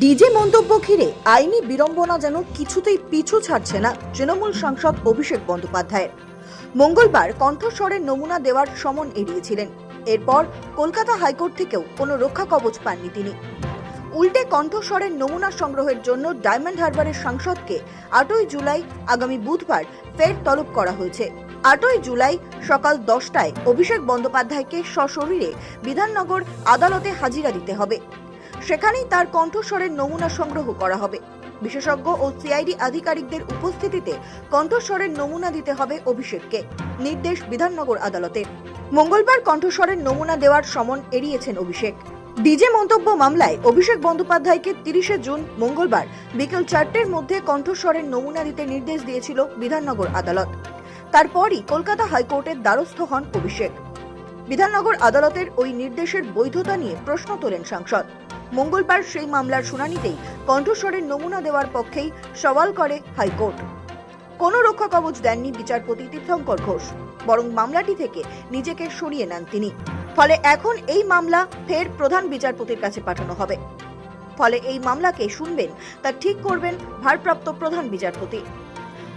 DJ মন্তব্য ঘিরে আইনি বিড়ম্বনা যেন কিছুতেই পিছু ছাড়ছে না তৃণমূল সাংসদ অভিষেক বন্দ্যোপাধ্যায়ের। মঙ্গলবার কণ্ঠস্বরের নমুনা দেওয়ার সমন এড়িয়েছিলেন। এরপর কলকাতা হাইকোর্ট থেকেও কোনো রক্ষা কবচ পাননি তিনি। উল্টে কণ্ঠস্বরের নমুনা সংগ্রহের জন্য ডায়মন্ড হারবারের সাংসদকে 8ই জুলাই আগামী বুধবার ফের তলব করা হয়েছে। 8ই জুলাই সকাল 10টায় অভিষেক বন্দ্যোপাধ্যায়কে সশরীরে বিধাননগর আদালতে হাজিরা দিতে হবে। সেখানেই তার কণ্ঠস্বরের নমুনা সংগ্রহ করা হবে। বিশেষজ্ঞ ও সিআইডি আধিকারিকদের উপস্থিতিতে কণ্ঠস্বরের নমুনা দিতে হবে অভিষেককে, নির্দেশ বিধাননগর আদালতের। মঙ্গলবার কণ্ঠস্বরের নমুনা দেওয়ার সমন এড়িয়েছেন অভিষেক। ডিজে মন্তব্য মামলায় অভিষেক বন্দ্যোপাধ্যায়কে 30শে জুন মঙ্গলবার বিকেল 4টের মধ্যে কণ্ঠস্বরের নমুনা দিতে নির্দেশ দিয়েছিল বিধাননগর আদালত। তারপরই কলকাতা হাইকোর্টের দ্বারস্থ হন অভিষেক। বিধাননগর আদালতের ওই নির্দেশের বৈধতা নিয়ে প্রশ্ন তোলেন সাংসদ। মঙ্গলবার সেই মামলার শুনানিতেই কণ্ঠস্বরের নমুনা দেওয়ার পক্ষেই সওয়াল করে হাইকোর্ট। কোনো রক্ষা কবচ দেননি বিচারপতি তীর্থঙ্কর ঘোষ, বরং মামলাটি থেকে নিজেকে সরিয়ে নেন তিনি। ফলে এখন এই মামলা ফের প্রধান বিচারপতির কাছে পাঠানো হবে। ফলে এই মামলাকে শুনবেন তা ঠিক করবেন ভারপ্রাপ্ত প্রধান বিচারপতি।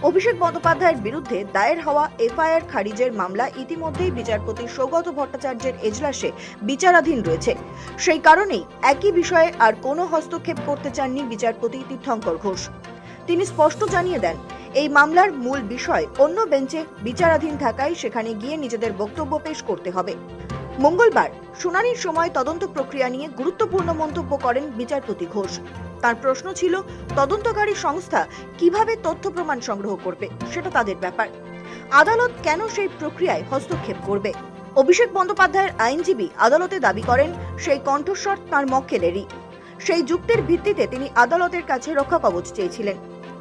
অভিষেক বন্দ্যোপাধ্যায়ের বিরুদ্ধে দায়ের হওয়া এফআইআর খারিজের মামলা ইতিমধ্যেই বিচারপতি সৌগত ভট্টাচার্যের এজলাসে বিচারাধীন রয়েছে। সেই কারণেই একই বিষয়ে আর কোনো হস্তক্ষেপ করতে চাননি বিচারপতি তীর্থঙ্কর ঘোষ। তিনি স্পষ্ট জানিয়ে দেন, এই মামলার মূল বিষয় অন্য বেঞ্চে বিচারাধীন থাকায় সেখানে গিয়ে নিজেদের বক্তব্য পেশ করতে হবে। মঙ্গলবার শুনানির সময় তদন্ত প্রক্রিয়া নিয়ে গুরুত্বপূর্ণ মন্তব্য করেন বিচারপতি ঘোষ। তার প্রশ্ন ছিল, তদন্তকারী সংস্থা কিভাবে তথ্য প্রমাণ সংগ্রহ করবে সেটা তাদের ব্যাপার, আদালত কেন সেই প্রক্রিয়ায় হস্তক্ষেপ করবে? অভিষেক বন্দ্যোপাধ্যায়ের আইনজীবী আদালতে দাবি করেন সেই কণ্ঠস্বর তাঁর মক্কেলেরই। সেই যুক্তির ভিত্তিতে তিনি আদালতের কাছে রক্ষা কবচ চেয়েছিলেন।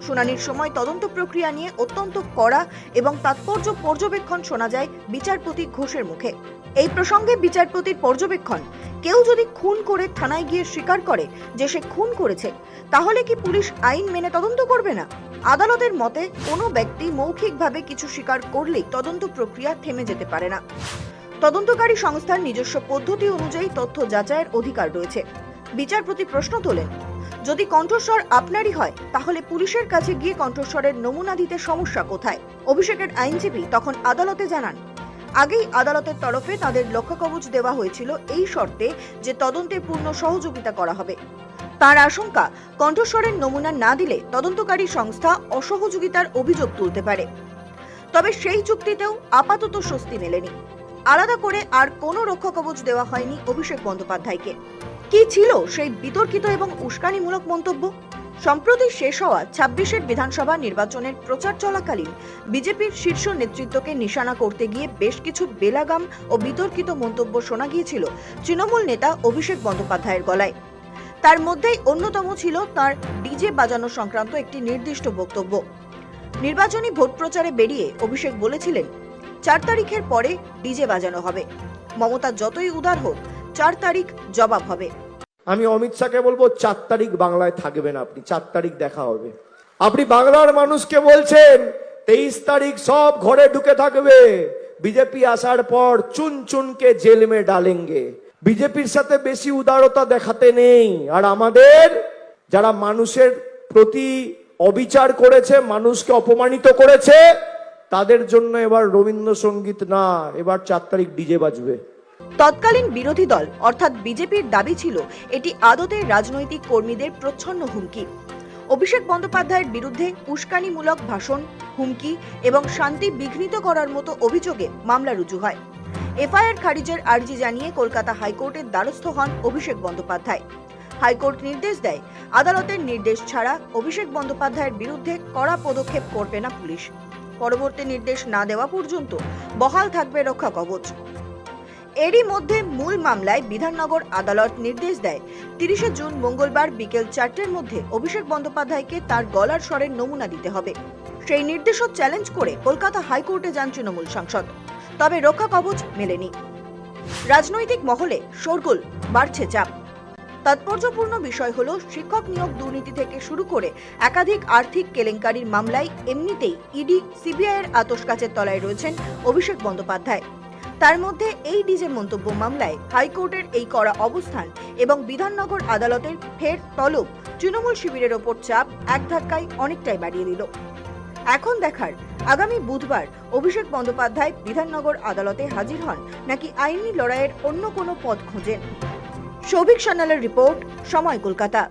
শুনানির সময় তদন্ত প্রক্রিয়া নিয়ে অত্যন্ত কড়া এবং তাৎপর্য পর্যবেক্ষণ শোনা যায় বিচারপতি ঘোষের মুখে। এই প্রসঙ্গে বিচারপতির পর্যবেক্ষণ, কেউ যদি খুন করে থানায় গিয়ে স্বীকার করে যে সে খুন করেছে, তাহলে কি পুলিশ আইন মেনে তদন্ত করবে না? আদালতের মতে কোনো ব্যক্তি মৌখিকভাবে কিছু স্বীকার করলেই তদন্ত প্রক্রিয়া থেমে যেতে পারে না। তদন্তকারী সংস্থার নিজস্ব পদ্ধতি অনুযায়ী তথ্য যাচাইয়ের অধিকার রয়েছে। বিচারপতি প্রশ্ন তোলেন, যদি কণ্ঠস্বর আপনারই হয় তাহলে পুলিশের কাছে গিয়ে কণ্ঠস্বরের নমুনা দিতে সমস্যা কোথায়? অভিষেকের আইনজীবী তখন আদালতে জানান, আগেই আদালতের তরফে তাদের রক্ষা কবচ দেওয়া হয়েছিল এই শর্তে যে তদন্তে পূর্ণ সহযোগিতা করা হবে। তার আশঙ্কা, কণ্ঠস্বরের নমুনা না দিলে তদন্তকারী সংস্থা অসহযোগিতার অভিযোগ তুলতে পারে। তবে সেই চুক্তিতেও আপাতত স্বস্তি মেলেনি। আলাদা করে আর কোনো রক্ষা কবচ দেওয়া হয়নি অভিষেক বন্দ্যোপাধ্যায়কে। কি ছিল সেই বিতর্কিত এবং উস্কানিমূলক মন্তব্য? সম্প্রতি শেষ হওয়া 26এর বিধানসভা নির্বাচনের প্রচার চলাকালীন বিজেপির শীর্ষ নেতৃত্বকে নিশানা করতে গিয়ে বেশ কিছু বেলাগাম ও বিতর্কিত মন্তব্য শোনা গিয়েছিল তৃণমূল নেতা অভিষেক বন্দ্যোপাধ্যায়ের গলায়। তার মধ্যেই অন্যতম ছিল তার ডিজে বাজানো সংক্রান্ত একটি নির্দিষ্ট বক্তব্য। নির্বাচনী ভোট প্রচারে বেরিয়ে অভিষেক বলেছিলেন, 4 তারিখের পরে ডিজে বাজানো হবে। মমতা যতই উদার হোক, 4 তারিখ জবাব হবে। আমি অমিত শাহকে বলবো 4 তারিখ বাংলায় থাকবেন, আপনি 4 তারিখ দেখা হবে। আপনি বাংলার মানুষকে বলছেন 23 তারিখ সব ঘরে ঢুকে থাকবে, বিজেপি আসার পর চুন চুনকে জেল মে ডালেঙ্গে। বিজেপির সাথে বেশি উদারতা দেখাতে নেই। আর আমাদের যারা মানুষের প্রতি অবিচার করেছে, মানুষকে অপমানিত করেছে, তাদের জন্য এবার রবীন্দ্রসঙ্গীত না, এবার 4 তারিখ ডিজে বাজবে। তৎকালীন বিরোধী দল অর্থাৎ বিজেপির দাবি ছিল এটি আদতে রাজনৈতিক কর্মীদের প্রচ্ছন্ন হুমকি। অভিষেক বন্দ্যোপাধ্যায়ের বিরুদ্ধে উস্কানিমূলক ভাষণ, হুমকি এবং শান্তি বিঘ্নিত করার মতো অভিযোগে মামলা রুজু হয়। এফআইআর খারিজের আর্জি জানিয়ে কলকাতা হাইকোর্টের দ্বারস্থ হন অভিষেক বন্দ্যোপাধ্যায়। হাইকোর্ট নির্দেশ দেয়, আদালতের নির্দেশ ছাড়া অভিষেক বন্দ্যোপাধ্যায়ের বিরুদ্ধে কড়া পদক্ষেপ করবে না পুলিশ। পরবর্তী নির্দেশ না দেওয়া পর্যন্ত বহাল থাকবে রক্ষা কবচ। এরই মধ্যে মূল মামলায় বিধাননগর আদালত নির্দেশ দেয়, 30শে জুন মঙ্গলবার বিকেল 4টের মধ্যে অভিষেক বন্দ্যোপাধ্যায়কে তার গলার স্বরের নমুনা দিতে হবে। সেই নির্দেশও চ্যালেঞ্জ করে কলকাতা হাইকোর্টে যান তৃণমূল সাংসদ। তবে রক্ষা কবচ মেলেনি। রাজনৈতিক মহলে শোরগোল, বাড়ছে চাপ। তাৎপর্যপূর্ণ বিষয় হলো, শিক্ষক নিয়োগ দুর্নীতি থেকে শুরু করে একাধিক আর্থিক কেলেঙ্কারির মামলায় এমনিতেই ইডি, সিবিআইয়ের আতশ কাচের তলায় রয়েছেন অভিষেক বন্দ্যোপাধ্যায়। তার মধ্যে এই ডিজে মন্তব্য মামলায় হাইকোর্টের এই কড়া অবস্থান এবং বিধাননগর আদালতের ফের তলব তৃণমূল শিবিরের ওপর চাপ এক ধাক্কায় অনেকটাই বাড়িয়ে দিল। এখন দেখার আগামী বুধবার অভিষেক বন্দ্যোপাধ্যায় বিধাননগর আদালতে হাজির হন নাকি আইনি লড়াইয়ের অন্য কোনো পথ খোঁজেন। সৌভিক সান্যালের রিপোর্ট, সময় কলকাতা।